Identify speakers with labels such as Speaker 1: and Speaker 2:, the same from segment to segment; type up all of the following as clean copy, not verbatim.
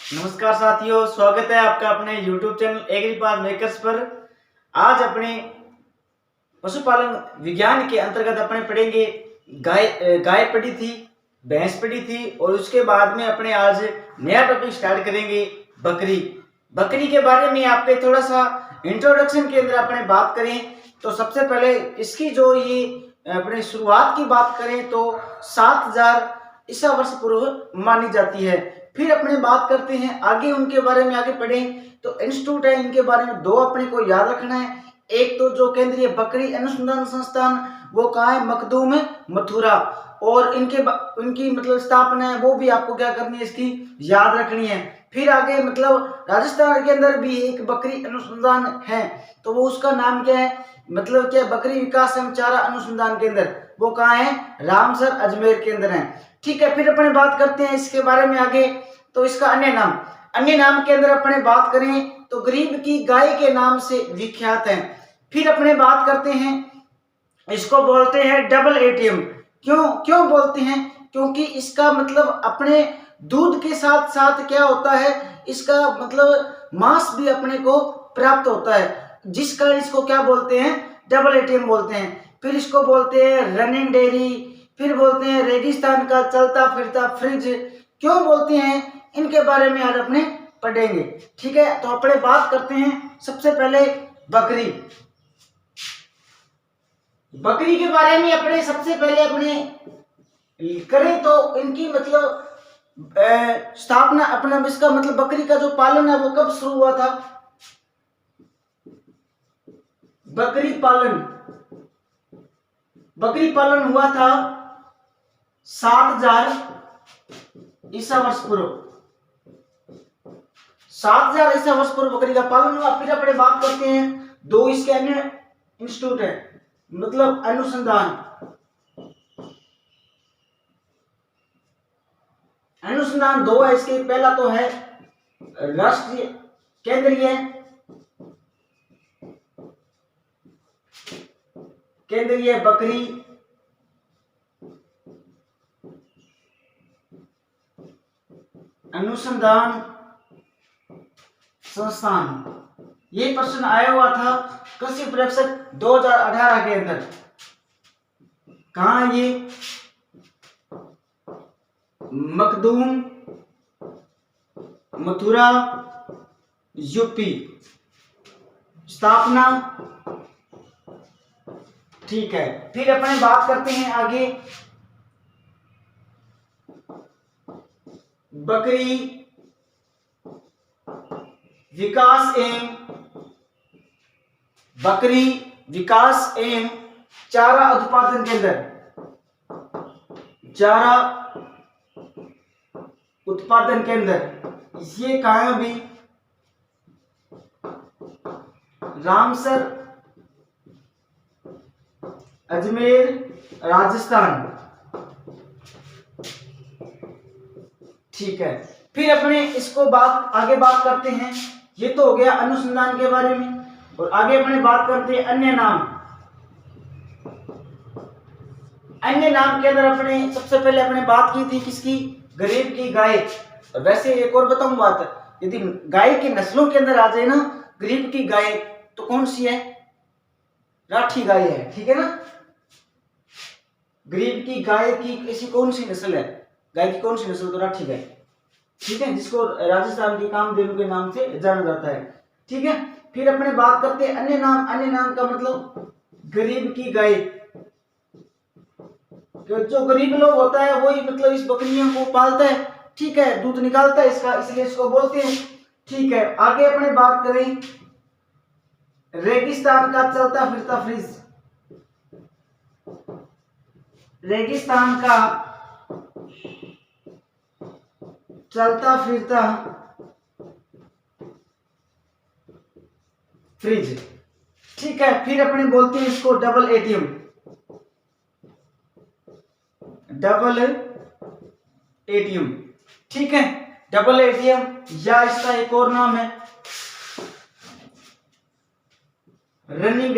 Speaker 1: नमस्कार साथियों, स्वागत है आपका अपने YouTube चैनल एग्रीपाथ मेकर्स पर। आज अपने पशुपालन विज्ञान के अंतर्गत अपने पढ़ेंगे गाय पढ़ी थी, भैंस पढ़ी थी और उसके बाद में अपने आज नया टॉपिक स्टार्ट करेंगे बकरी। बकरी के बारे में आपके थोड़ा सा इंट्रोडक्शन के अंदर अपने बात करें तो सबसे पहले इसकी जो ये अपने शुरुआत की बात करें तो 7000 ईसा वर्ष पूर्व मानी जाती है। फिर अपने बात करते हैं आगे उनके बारे में, आगे पढ़ें तो इंस्टीट्यूट है, इनके बारे में दो अपने को याद रखना है। एक तो जो केंद्रीय बकरी अनुसंधान संस्थान वो कहाँ है, मखदूम मथुरा, और इनकी मतलब स्थापना है वो भी आपको क्या करनी है, इसकी याद रखनी है। फिर आगे मतलब राजस्थान के अंदर भी एक बकरी अनुसंधान है तो वो उसका नाम क्या है, मतलब क्या, बकरी विकास एवं चारा अनुसंधान केंद्र, वो कहाँ है, रामसर अजमेर के अंदर है। ठीक है, फिर अपने बात करते हैं इसके बारे में आगे तो इसका अन्य नाम के अंदर अपने बात करें तो गरीब की गाय के नाम से विख्यात है। फिर अपने बात करते हैं इसको बोलते हैं डबल एटीएम। क्यों बोलते हैं, क्योंकि इसका मतलब अपने दूध के साथ साथ क्या होता है, इसका मतलब मांस भी अपने को प्राप्त होता है, जिस कारण इसको क्या बोलते हैं, डबल एटीएम बोलते हैं। फिर इसको बोलते हैं रनिंग डेयरी, फिर बोलते हैं रेगिस्तान का चलता फिरता फ्रिज। क्यों बोलते हैं, इनके बारे में आज अपने पढ़ेंगे। ठीक है, तो अपने बात करते हैं सबसे पहले बकरी के बारे में। अपने सबसे पहले अपने करें तो इनकी मतलब स्थापना, अपना इसका मतलब बकरी का जो पालन है वो कब शुरू हुआ था। बकरी पालन हुआ था 7000 ईसा वर्ष पूर्व। 7000 ईसा वर्ष पूर्व बकरी का पालन हुआ। फिर अपने बात करते हैं दो इसके अन्य इंस्टीट्यूट है, मतलब अनुसंधान दो है इसके। पहला तो है राष्ट्रीय केंद्रीय बकरी अनुसंधान संस्थान। ये प्रश्न आया हुआ था कृषि परीक्षक 2018 के अंदर। कहा ये, मखदूम मथुरा यूपी, स्थापना। ठीक है, फिर अपने बात करते हैं आगे बकरी विकास एवं चारा उत्पादन केंद्र, चारा उत्पादन केंद्र। ये कहाँ भी, रामसर अजमेर राजस्थान। ठीक है, फिर अपने इसको आगे बात करते हैं। ये तो हो गया अनुसंधान के बारे में, और आगे अपने बात करते हैं अन्य नाम के अंदर अपने सबसे पहले अपने बात की थी किसकी, गरीब की गाय। वैसे एक और बताऊं बात, यदि गाय की नस्लों के अंदर आ जाए ना गरीब की गाय, तो कौन सी है, राठी गाय है। ठीक है ना, गरीब की गाय की ऐसी कौन सी नस्ल है, गाय की कौन सी नस्ल, तो राठी गाय। ठीक है, जिसको राजस्थान की कामधेनु के नाम से जाना जाता है। ठीक है, फिर अपने बात करते हैं अन्य नाम का मतलब गरीब की गाय। जो गरीब लोग होता है वही मतलब इस बकरियों को पालता है। ठीक है, दूध निकालता है इसका, इसलिए इसको बोलते हैं। ठीक है, आगे अपने बात करें रेगिस्तान का चलता फिरता फ्रिज। रेगिस्तान का चलता फिरता फ्रिज। ठीक है, फिर अपने बोलते हैं इसको डबल एटीएम। ठीक है, डबल एटीएम या इसका एक और नाम है रनिंग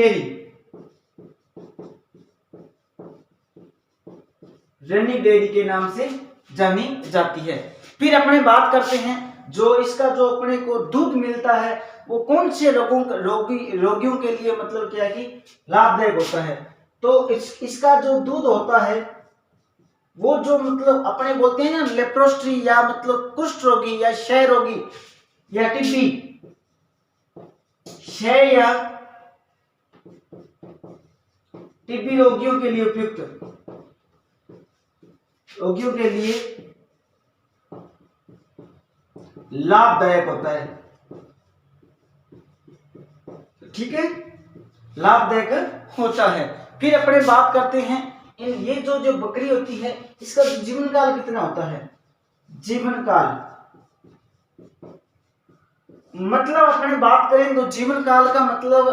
Speaker 1: डेयरी के नाम से जानी जाती है। फिर अपने बात करते हैं जो इसका जो अपने को दूध मिलता है वो कौन से रोगियों के लिए मतलब क्या है कि लाभदायक होता है। तो इसका जो दूध होता है वो जो मतलब अपने बोलते हैं ना लेप्रोस्ट्री या मतलब कुष्ठ रोगी या क्षय रोगी या टीबी, क्षय या टीबी रोगियों के लिए उपयुक्त, रोगियों के लिए लाभदायक होता है। ठीक है, लाभदायक होता है। फिर अपने बात करते हैं ये जो बकरी होती है इसका जीवन काल कितना होता है। जीवन काल मतलब अपने बात करें तो जीवन काल का मतलब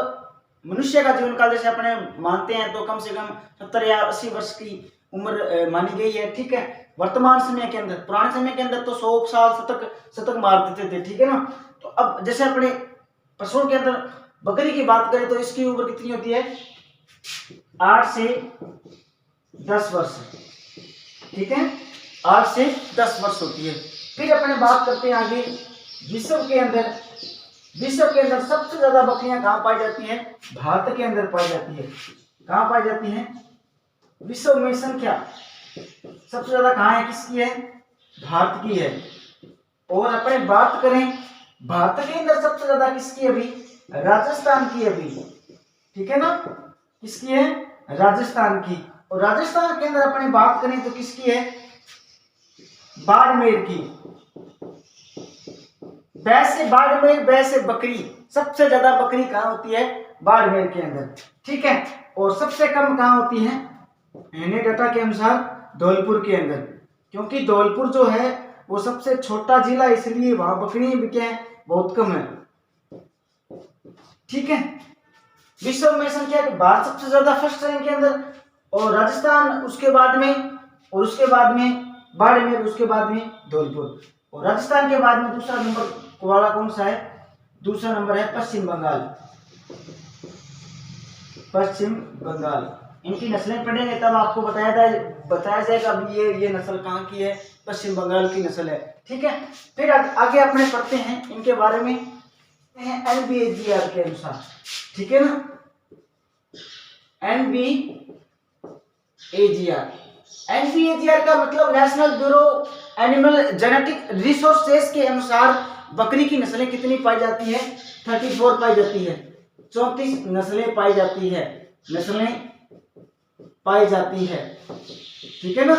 Speaker 1: मनुष्य का जीवन काल जैसे अपने मानते हैं तो कम से कम 70 या 80 वर्ष की उम्र मानी गई है। ठीक है, वर्तमान समय के अंदर, पुराने समय के अंदर तो 100 साल शतक मार देते थे। ठीक है ना, तो अब जैसे अपने पशुओं के अंदर बकरी की बात करें तो इसकी उम्र कितनी होती है, 8 से 10 वर्ष। ठीक है, 8 से 10 वर्ष होती है। फिर अपने बात करते हैं आगे विश्व के अंदर सबसे ज्यादा बकरियां कहाँ पाई जाती हैं, भारत के अंदर पाई जाती है। कहाँ पाई जाती हैं, विश्व में संख्या सबसे ज्यादा कहाँ है, किसकी है, भारत की है। और अपने बात करें भारत के अंदर सबसे ज्यादा किसकी है, अभी राजस्थान की है अभी। ठीक है ना, किसकी है, राजस्थान की। और राजस्थान के अंदर अपने बात करें तो किसकी है, बाड़मेर की। वैसे बाड़मेर, वैसे बकरी सबसे ज्यादा बकरी कहाँ होती है, बाड़मेर के अंदर। ठीक है, और सबसे कम कहाँ होती है, एनए डाटा के अनुसार धौलपुर के अंदर, क्योंकि धौलपुर जो है वो सबसे छोटा जिला, इसलिए वहां बकरी भी क्या है, बहुत कम है। ठीक है, विश्व में संख्या के भारत सबसे ज्यादा फर्स्ट रैंक के अंदर, और राजस्थान उसके बाद में, और उसके बाद में बाड़मेर, उसके बाद में धौलपुर। और राजस्थान के बाद में दूसरा नंबर वाला कौन सा है, दूसरा नंबर है पश्चिम बंगाल। पश्चिम बंगाल, इनकी नस्लें पढ़ेंगे तब आपको बताया जाएगा अब ये नस्ल कहाँ की है, पश्चिम बंगाल की नस्ल है। ठीक है, फिर आगे अपने पढ़ते हैं इनके बारे में NBAGR के अनुसार। ठीक है ना, NBAGR का मतलब national bureau animal genetic resources के अनुसार बकरी की नस्लें कितनी पाई जाती है, 34 पाई जाती है, 34 नस्लें पाई जाती है, नस्लें पाई जाती है। ठीक है ना,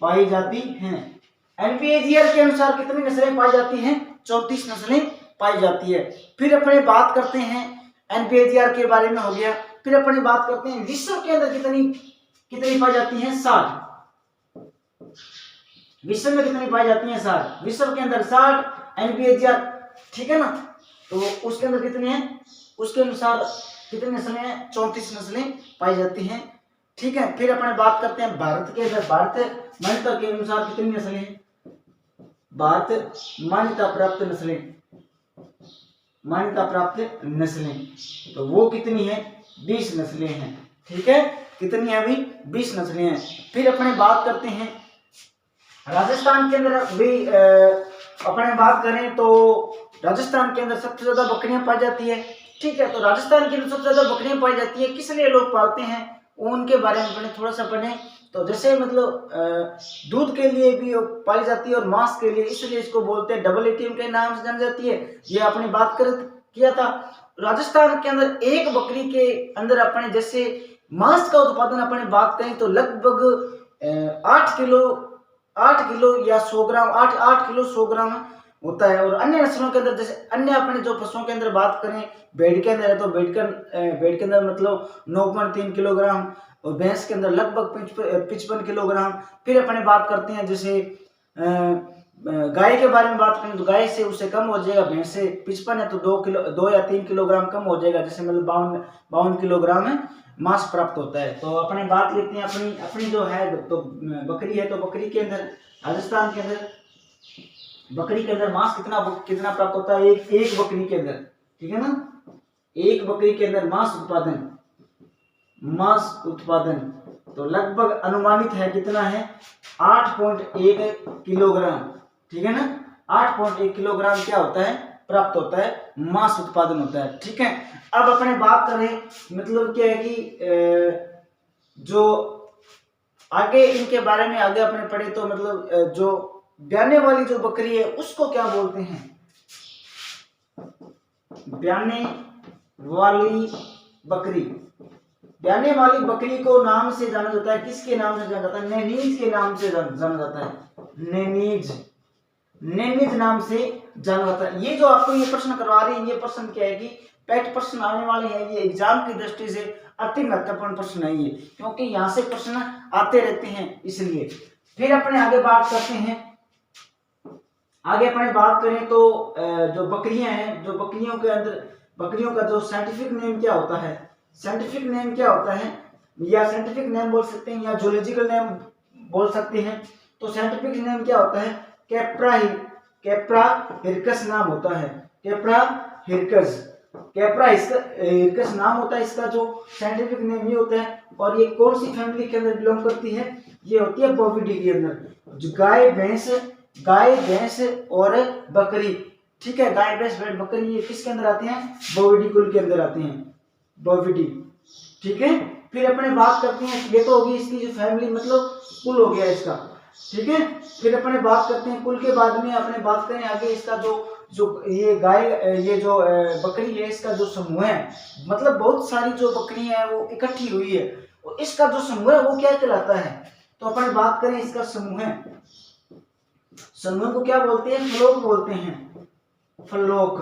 Speaker 1: पाई जाती हैं। NBAGR के अनुसार कितनी नस्लें पाई जाती हैं, 34 नस्लें पाई जाती है। फिर अपने बात करते हैं NBAGR के बारे में हो गया। फिर अपने बात करते हैं विश्व के अंदर कितनी पाई जाती हैं, 60। विश्व में कितनी पाई जाती हैं, 60। विश्व के अंदर 60 NBAGR। ठीक है ना, तो उसके अंदर कितने हैं, उसके अनुसार कितनी नस्लें हैं, 34 नस्लें पाई जाती हैं। ठीक है, फिर अपने बात करते हैं भारत के अंदर, भारत मान्यता के अनुसार कितनी नस्लें हैं, भारत मान्यता प्राप्त नस्लें, तो वो कितनी है, 20 नस्लें हैं। ठीक है, कितनी है अभी, 20 नस्लें हैं। फिर अपने बात करते हैं राजस्थान के अंदर भी, अपने बात करें तो राजस्थान के अंदर सबसे ज्यादा बकरियां पाई जाती है। ठीक है, तो राजस्थान के अंदर सबसे ज्यादा बकरियां पाई जाती है, किस लिए लोग पालते हैं उनके बारे में पढ़ें, थोड़ा सा पढ़ें। तो जैसे मतलब दूध के लिए भी पाई जाती है और मांस के लिए, इसलिए इसको बोलते हैं डबल एटीएम के नाम से जानी जाती है। ये आपने बात किया था। राजस्थान के अंदर एक बकरी के अंदर अपने जैसे मांस का उत्पादन अपने बात करें तो लगभग 8 किलो या 100 ग्राम, 8 किलो 100 ग्राम होता है। और अन्य नस्लों के अंदर जैसे अन्य अपने जो पशुओं के अंदर बात करें, भेड़ के अंदर है तो भेड़ के अंदर मतलब 9.3 किलोग्राम, और भैंस के अंदर लगभग 55 किलोग्राम। फिर अपने बात करते हैं जैसे गाय के बारे में बात करें तो गाय से उससे कम हो जाएगा, भैंस से 55 है तो 2 या 3 किलोग्राम कम हो जाएगा, जैसे मतलब 52 किलोग्राम है मांस प्राप्त होता है। तो अपने बात लेते हैं अपनी जो है तो बकरी है, तो बकरी के अंदर राजस्थान के अंदर बकरी के अंदर मांस कितना प्राप्त होता है, एक बकरी के अंदर। ठीक है ना, एक बकरी के अंदर मांस उत्पादन तो लगभग अनुमानित है कितना है, 8.1 किलोग्राम। ठीक है ना, 8.1 किलोग्राम क्या होता है, प्राप्त होता है, मांस उत्पादन होता है। ठीक है, अब अपने बात करें मतलब क्या है कि जो आगे इनके बारे में आगे अपने पढ़े तो मतलब जो ब्याने वाली जो बकरी है उसको क्या बोलते हैं, ब्याने वाली बकरी। ब्याने वाली बकरी को नाम से जाना जाता है, किसके नाम से जाना जाता है, नेनीज के नाम से जाना जाता है, नेनीज, नेनीज नाम से जाना जाता है। ये जो आपको ये प्रश्न करवा रहे हैं, ये प्रश्न क्या है कि पैट प्रश्न आने वाले हैं, ये एग्जाम की दृष्टि से अति महत्वपूर्ण प्रश्न है ये, क्योंकि यहाँ से प्रश्न आते रहते हैं इसलिए। फिर अपने आगे बात करते हैं, आगे अपने बात करें तो जो बकरियां हैं, जो बकरियों के अंदर बकरियों का जो साइंटिफिक नेम क्या होता है, साइंटिफिक नेम क्या होता है, या साइंटिफिक नेम बोल सकते हैं या जूलॉजिकल नेम बोल सकते हैं। तो साइंटिफिक नेम क्या होता है, कैप्रा हिरकस नाम होता है, कैप्रा हिरकस, कैप्रा हिरकस नाम होता है इसका, जो साइंटिफिक नेम ये होता है। और ये कौन सी फैमिली के अंदर बिलोंग करती है, ये होती है बोविडी के अंदर, जो गाय भैंस और बकरी। ठीक है, गाय भैंस भेड़ बकरी ये किसके अंदर आते हैं, बोविडी कुल के अंदर आते हैं, बोविडी। ठीक है, फिर अपने बात करते हैं, ये तो होगी इसकी जो फैमिली मतलब कुल हो गया इसका। ठीक है, फिर अपने बात करते हैं कुल के बाद में अपने बात करें आगे इसका जो ये गाय ये जो बकरी है इसका जो समूह है, मतलब बहुत सारी जो बकरी है वो इकट्ठी हुई है, और इसका जो समूह है वो क्या कहलाता है। तो अपने बात करें इसका समूह को क्या बोलते हैं, फ्लोक बोलते हैं, फ्लोक।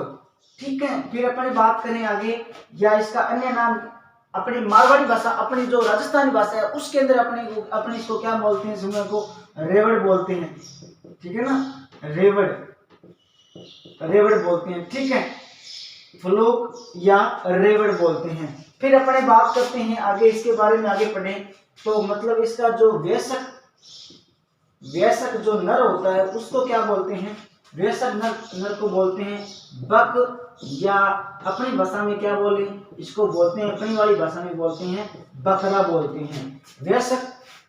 Speaker 1: ठीक है, फिर अपने बात करें आगे, या इसका अन्य नाम अपनी मारवाड़ी भाषा, अपनी जो राजस्थानी भाषा है उसके अंदर अपने इसको क्या बोलते हैं, समूह को रेवड़ बोलते हैं। ठीक है ना, रेवड़ बोलते हैं। ठीक है, फ्लोक या रेवड़ बोलते हैं। फिर अपने बात करते हैं आगे इसके बारे में, आगे पढ़े तो मतलब इसका जो वयस्क जो नर होता है उसको क्या बोलते हैं, वयस्क नर को बोलते हैं बक, या अपनी भाषा में क्या बोले इसको बोलते हैं, अपनी वाली भाषा में बोलते हैं बकरा बोलते हैं।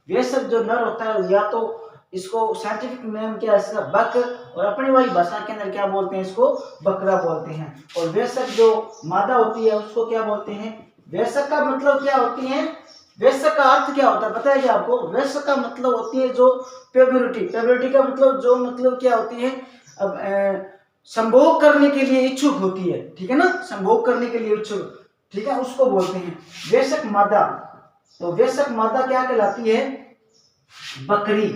Speaker 1: वयस्क जो नर होता है, या तो इसको साइंटिफिक नेम क्या है इसका बक, और अपनी वाली भाषा के अंदर क्या बोलते हैं, इसको बकरा बोलते हैं। और वयस्क जो मादा होती है उसको क्या बोलते हैं, वयस्क का मतलब क्या होती है, वयस्क का अर्थ क्या होता है पता है क्या आपको, वयस्क का मतलब होती है जो प्यूबरिटी का मतलब जो मतलब क्या होती है, अब संभोग करने के लिए इच्छुक होती है। ठीक है ना, संभोग करने के लिए इच्छुक, ठीक है, उसको बोलते हैं वयस्क मादा। तो वयस्क मादा क्या कहलाती है, बकरी।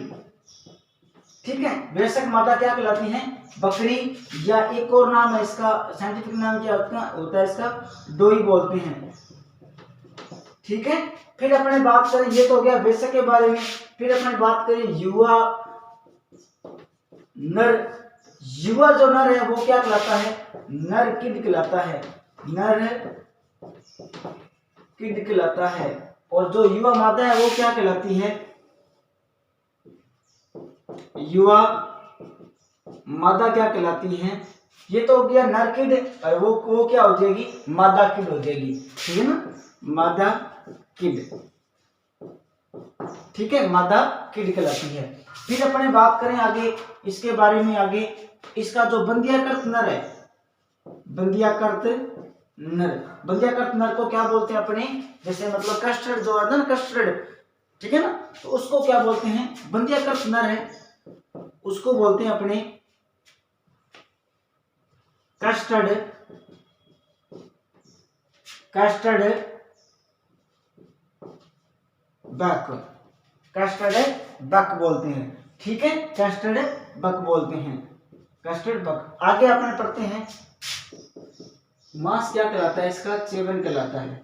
Speaker 1: ठीक है, वयस्क मादा क्या कहलाती है, बकरी, या एक और नाम है इसका, साइंटिफिक नाम क्या होता है इसका, डोई बोलते हैं। ठीक है, फिर अपने बात करें, ये तो हो गया वयस्क के बारे में। फिर अपने बात करें युवा नर, युवा जो नर है वो क्या कहलाता है, नर किड कहलाता है, नर किड कहलाता है। और जो युवा मादा है वो क्या कहलाती है, युवा मादा क्या कहलाती है। ये तो हो गया नर किड, और वो क्या हो जाएगी, मादा किड हो जाएगी। ठीक है ना, मादा किड। ठीक है, मादा किड कहलाती है। फिर अपने बात करें आगे इसके बारे में, आगे इसका जो बंदियाकृत नर है, बंदियाकृत नर को क्या बोलते हैं अपने, जैसे मतलब कस्टर्ड जो है ना, कस्टर्ड, ठीक है ना, तो उसको क्या बोलते हैं, बंदियाकृत नर है उसको बोलते हैं अपने कस्टर्ड बक बोलते हैं। ठीक है, कस्टर्ड बक बोलते हैं, कस्टर्ड बक। आगे अपने पढ़ते हैं, मांस क्या कहलाता है इसका, चेवन कहलाता है।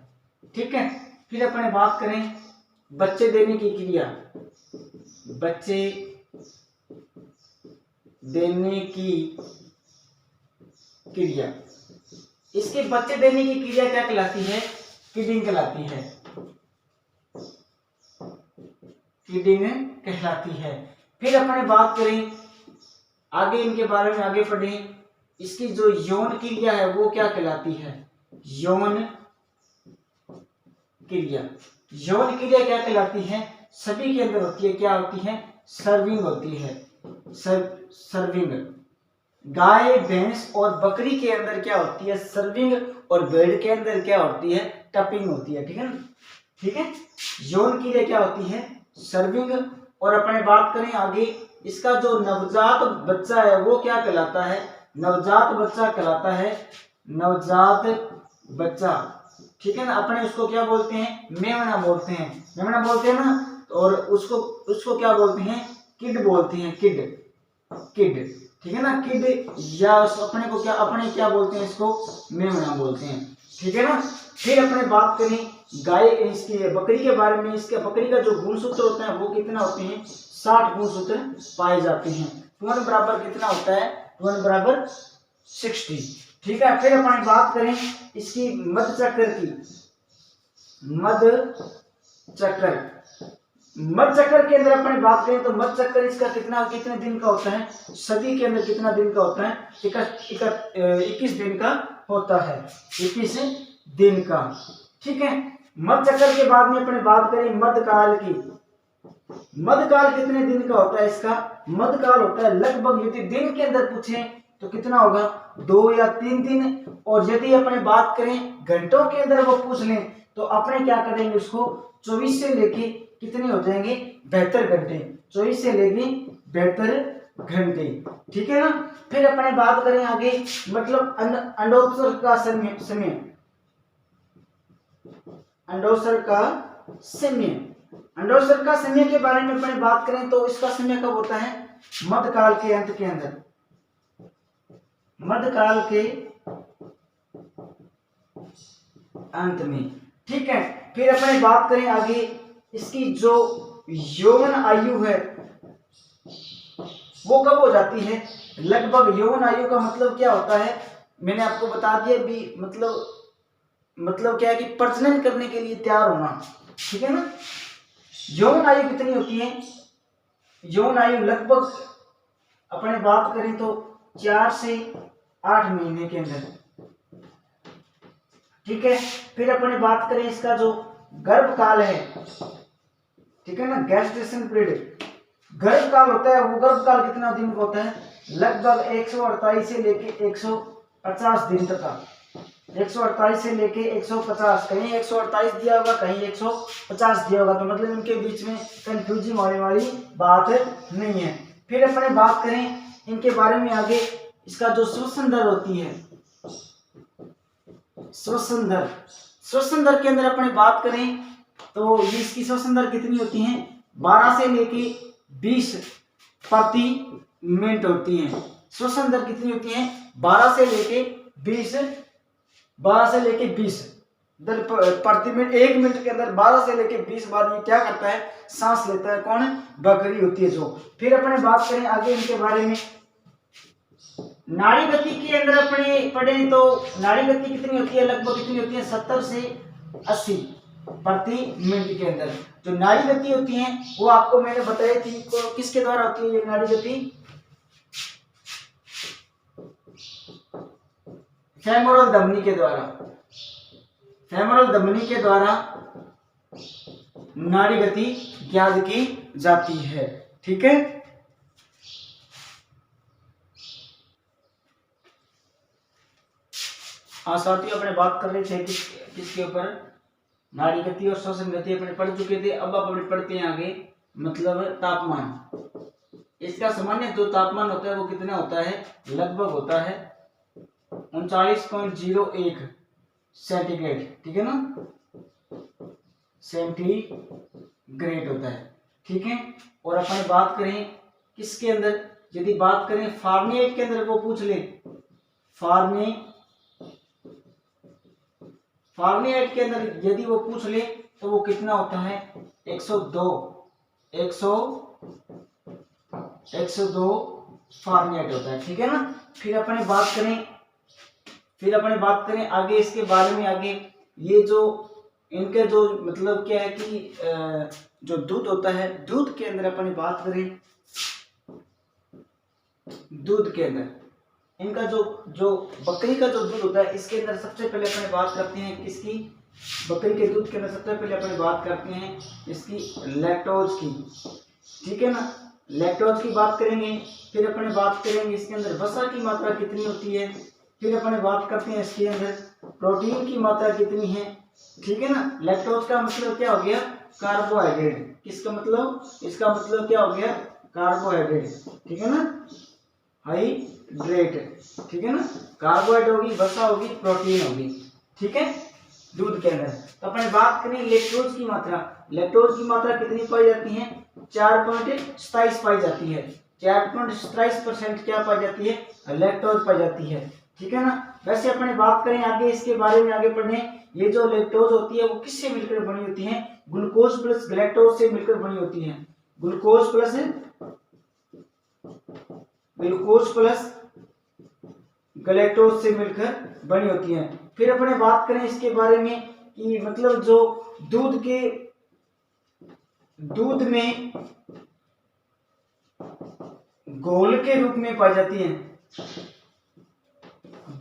Speaker 1: ठीक है, फिर अपने बात करें बच्चे देने की क्रिया, बच्चे देने की क्रिया, इसके बच्चे देने की क्रिया क्या कहलाती है, किडिंग कहलाती है, किडिंग कहलाती है। फिर अपने बात करें आगे इनके बारे में, आगे पढ़ें, इसकी जो यौन क्रिया है वो क्या कहलाती है, यौन क्रिया। यौन क्रिया क्या कहलाती है, सभी के अंदर होती है, क्या होती है, सर्विंग होती है, सर्विंग। गाय भैंस और बकरी के अंदर क्या होती है, सर्विंग, और भेड़ के अंदर क्या होती है, टपिंग होती है। ठीक है ना, ठीक है। यौन क्रिया क्या होती है, सर्विंग। और अपने बात करें आगे, इसका जो नवजात बच्चा है वो क्या कहलाता है, नवजात बच्चा कहलाता है, नवजात बच्चा। ठीक है ना, अपने उसको क्या बोलते हैं, मेमना बोलते हैं, मेमना बोलते हैं ना। और उसको उसको क्या बोलते हैं, किड बोलते हैं, किड, किड। ठीक है ना, किड, या अपने को क्या, अपने क्या बोलते हैं, इसको मेमना बोलते हैं। ठीक है ना। फिर अपने बात करें गाय, इसकी बकरी के बारे में। इसके बकरी का जो गुणसूत्र होता है वो कितना होते हैं, 60 गुणसूत्र पाए जाते हैं। 1 बराबर कितना होता है, 1 बराबर 60। ठीक है। फिर अपने बात करें इसकी मध चक्र की, मध चक्र, मध चक्र के अंदर अपने बात करें तो मध चक्र इसका कितने दिन का होता है, सदी के अंदर कितना दिन का होता है, 21 दिन का होता है, 21 दिन का। ठीक है। मध चक्र के बाद में अपने बात करें मध्यकाल की, मध्यकाल कितने दिन का होता है इसका, मध्यकाल होता है लगभग, यदि दिन के अंदर पूछे तो कितना होगा, 2 या 3 दिन। और यदि अपने बात करें घंटों के अंदर वो पूछ लें तो अपने क्या करेंगे, उसको 24 से लेके कितने हो जाएंगे, 72 घंटे, 24 से लेके 72 घंटे। ठीक है ना। फिर अपने बात करें आगे, मतलब अंडोत्सर्ग का समय, अंडोत्सर्ग का समय, अंडोत्सर्ग का समय के बारे में अपने बात करें तो इसका समय कब होता है, मध्यकाल के अंत के अंदर, मध्यकाल के अंत में। ठीक है। फिर अपने बात करें आगे, इसकी जो यौवन आयु है वो कब हो जाती है, लगभग। यौवन आयु का मतलब क्या होता है, मैंने आपको बता दिया भी, मतलब क्या है कि प्रजनन करने के लिए तैयार होना। ठीक है ना। यौवन आयु कितनी होती है, यौवन आयु लगभग अपने बात करें तो 4 से 8 महीने के अंदर। ठीक है। फिर अपने बात करें इसका जो गर्भकाल है, ठीक है ना, गैस्ट्रेशन पीरियड, गर्भकाल होता है, वो गर्भकाल कितना दिन का होता है, लगभग 148 से लेके 150 दिन तक का, 148 से लेके 150, कहीं 148 दिया होगा, कहीं 150 दिया होगा, तो मतलब इनके बीच में कंफ्यूजिंग होने वाली बात नहीं है। फिर अपने बात करें इनके बारे में आगे, इसका जो श्वसन दर होती है, श्वसन दर, श्वसन दर के अंदर अपने बात करें तो इसकी श्वसन दर कितनी होती है, 12 से लेके 20 प्रति मिनट होती है। श्वसन दर कितनी होती है, 12 से लेके 20, 12 से लेके 20 दर प्रति मिनट, 1 मिनट के अंदर 12 से लेके 20 बार ये क्या करता है, सांस लेता है। कौन, बकरी होती है जो। फिर अपने बात करें आगे इनके बारे में, नाड़ी गति के अंदर अपने पढ़े तो नाड़ी गति कितनी होती है, लगभग कितनी होती है, 70 से 80 प्रति मिनट के अंदर। जो नाड़ी गति होती है वो आपको मैंने बताई थी, किसके द्वारा होती है ये नाड़ी गति, फेमोरल धमनी के द्वारा, फेमोरल धमनी के द्वारा नाड़ी गति ज्ञात की जाती है। ठीक है। हाँ साथियों, अपने बात कर रहे थे किसके ऊपर, नाड़ी गति और श्वसन गति अपने पढ़ चुके थे। अब आप अपने पढ़ते हैं आगे, मतलब तापमान। इसका सामान्य जो तापमान होता है वो कितना होता है, लगभग होता है 39.01 सेंटीग्रेड। ठीक है ना, सेंटीग्रेड होता है। ठीक है। और अपन बात करें किसके अंदर, यदि बात करें फारेनहाइट के अंदर वो पूछ ले, फारेनहाइट के अंदर यदि वो पूछ ले तो वो कितना होता है, 102 फारेनहाइट होता है। ठीक है ना। फिर अपने बात करें आगे इसके बारे में, आगे ये जो इनके जो मतलब क्या है कि जो दूध होता है, दूध के अंदर अपनी बात करें, दूध के अंदर इनका जो बकरी का जो दूध होता है, इसके अंदर सबसे पहले अपने बात करते हैं किसकी, बकरी के दूध के अंदर सबसे पहले अपने बात करते हैं इसकी लैक्टोज की। ठीक है ना, लैक्टोज की बात करेंगे, फिर अपने बात करेंगे इसके अंदर वसा की मात्रा कितनी होती है, फिर अपने बात करते हैं इसके अंदर प्रोटीन की मात्रा कितनी है, ठीक है ना। लैक्टोज का मतलब क्या हो गया, कार्बोहाइड्रेट। किसका मतलब, इसका मतलब क्या हो गया, कार्बोहाइड्रेट, ठीक है ना, हाइड्रेट, ठीक है ना। कार्बोहाइड्रेट होगी, वसा होगी, प्रोटीन होगी, ठीक है, दूध के अंदर। तो अपने बात करें लैक्टोज की मात्रा, लैक्टोज की मात्रा कितनी पाई जाती है, 4.27 पाई जाती है, 4.27% क्या पाई जाती है, लैक्टोज पाई जाती है, ठीक है ना। वैसे अपने बात करें आगे इसके बारे में, आगे पढ़ें, ये जो लैक्टोज होती है वो किससे मिलकर बनी होती है, ग्लूकोज प्लस गैलेक्टोज से मिलकर बनी होती है, ग्लूकोज प्लस गैलेक्टोज से मिलकर बनी होती है। फिर अपने बात करें इसके बारे में कि मतलब जो दूध में घोल के रूप में पाई जाती है,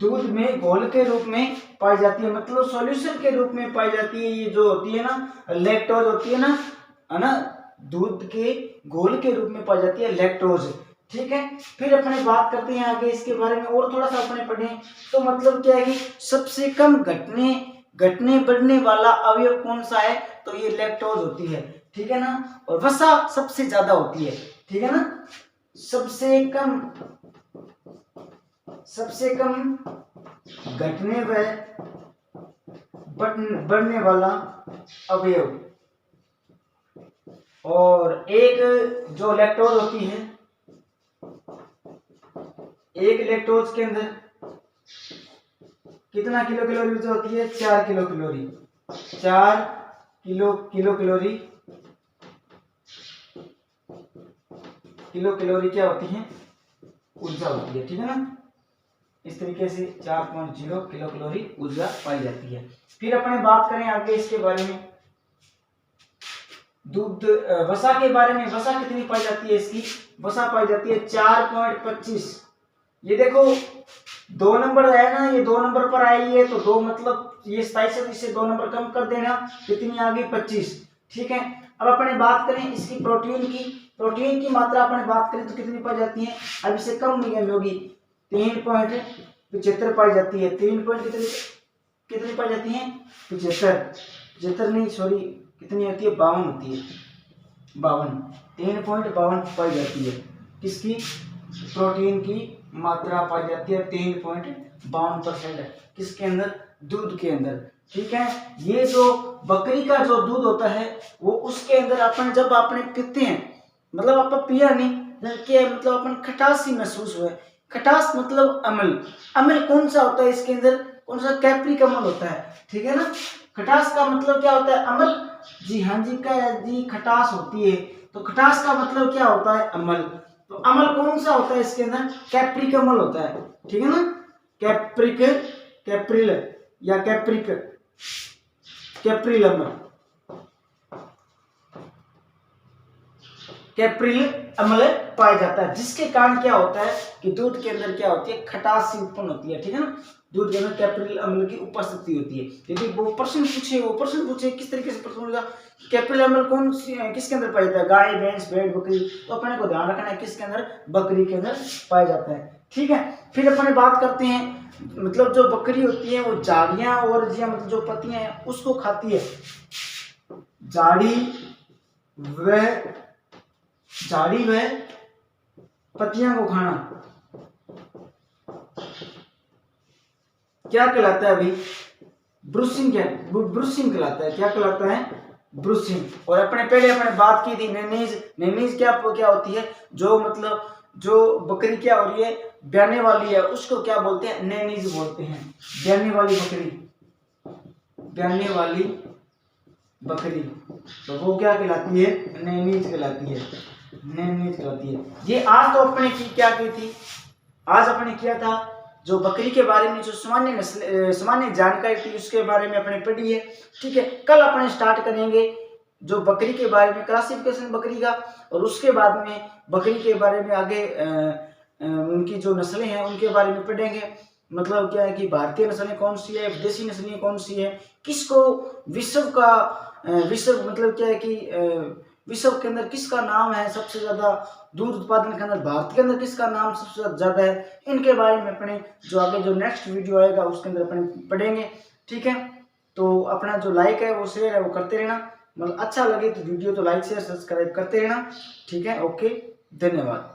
Speaker 1: दूध में घोल के रूप में पाई जाती है, मतलब सॉल्यूशन के रूप में पाई जाती है, ये जो होती है ना लैक्टोज होती है ना, दूध के घोल के रूप में पाई जाती है लैक्टोज, ठीक है। फिर अपने बात करते हैं आगे इसके बारे में और थोड़ा सा अपने पढ़ें, तो मतलब क्या है कि सबसे कम घटने बढ़ने वाला अवयव कौन सा है, तो ये लैक्टोज होती है, ठीक है ना। और वसा सबसे ज्यादा होती है, ठीक है ना। सबसे कम घटने व बढ़ने वाला अवयव, और एक जो लैक्टोज होती है, एक लैक्टोज के अंदर कितना किलो कैलोरी होती है, 4 किलो कैलोरी, 4 किलो कैलोरी क्या होती है, ऊर्जा होती है, ठीक है ना। इस तरीके से 4.0 किलो कैलोरी ऊर्जा पाई जाती है। फिर अपने बात करें आगे इसके बारे में, दूध वसा के बारे में, वसा कितनी पाई जाती है, इसकी वसा पाई जाती है 4.25। ये देखो 2 नंबर है ना, ये 2 नंबर पर आई है, तो 2 मतलब ये 27 है, इससे 2 नंबर कम कर देना, कितनी आ गई 25, ठीक है। अब अपने बात करें इसकी प्रोटीन की मात्रा अपने बात करें तो कितनी पाई जाती है, अब इससे कम नहीं होगी, 3.75 पाई जाती है, 3 कितनी पाई जाती है, 75 नहीं सॉरी कितनी होती है, 52 होती है, 3.52 पाई जाती है, किसकी, प्रोटीन की मात्रा पाई जाती है 3.52%, किसके अंदर, दूध के अंदर, ठीक है। ये जो बकरी का जो दूध होता है वो उसके अंदर अपन जब आपने पीते हैं, मतलब आप पिया नहीं कि मतलब अपन खटास ही महसूस हुआ, खटास मतलब अम्ल कौन सा होता है इसके अंदर, कौन सा, कैप्रिक अम्ल होता है, ठीक है ना। खटास का मतलब क्या होता है, अम्ल, जी हाँ जी खटास होती है, तो खटास का मतलब क्या होता है, अम्ल। तो अम्ल कौन सा होता है इसके अंदर, कैप्रिक अम्ल होता है, ठीक है ना, कैप्रिल या कैप्रिल अम्ल, कैप्रिल अम्ल पाया जाता है, जिसके कारण क्या होता है कि दूध के अंदर क्या होती है, खटास सी उत्पन्न होती है, ठीक है ना। दूध के अंदर कैप्रिल अम्ल की उपस्थिति होती है। यदि वो प्रश्न पूछे किस तरीके से प्रश्न होगा, कैप्रिल अम्ल कौन सी किसके अंदर पाया जाता है, गाय, भैंस, भेड़, बकरी, तो अपने को ध्यान रखना है किसके अंदर, बकरी के अंदर पाया जाता है, ठीक है। फिर अपने बात करते हैं, मतलब जो बकरी होती है वो झाड़ियां और मतलब जो पत्तियां हैं उसको खाती है, झाड़ी व पत्तियां को खाना क्या कहलाता है, अभी ब्रूसिंग कहलाता है, क्या कहलाता है, ब्रूसिंग। और अपने बात की थी नेनीज क्या होती है, जो मतलब जो बकरी क्या हो रही है, ब्याने वाली है, उसको क्या बोलते हैं, नेनीज बोलते हैं, ब्याने वाली बकरी, तो वो क्या कहलाती है, नेनीज कहलाती है। ये आज तो अपने क्या की थी, आज अपने किया था जो बकरी के बारे में जो सामान्य जानकारी थी उसके बारे में अपने पढ़ी है, ठीक है। कल अपने स्टार्ट करेंगे जो बकरी के बारे में, क्लासिफिकेशन बकरी का, और उसके बाद में बकरी के बारे में आगे उनकी जो नस्लें हैं उनके बारे में पढ़ेंगे, मतलब क्या है कि भारतीय नस्लें कौन सी है, विदेशी नस्लें कौन सी है, किसको विश्व मतलब क्या है कि विश्व के अंदर किसका नाम है सबसे ज़्यादा, दूध उत्पादन के अंदर भारत के अंदर किसका नाम सबसे ज़्यादा है, इनके बारे में अपने जो आगे जो नेक्स्ट वीडियो आएगा उसके अंदर अपने पढ़ेंगे। ठीक है, तो अपना जो लाइक है वो शेयर है वो करते रहना, मतलब अच्छा लगे तो वीडियो तो लाइक शेयर सब्सक्राइब करते रहना। ठीक है, ओके, धन्यवाद।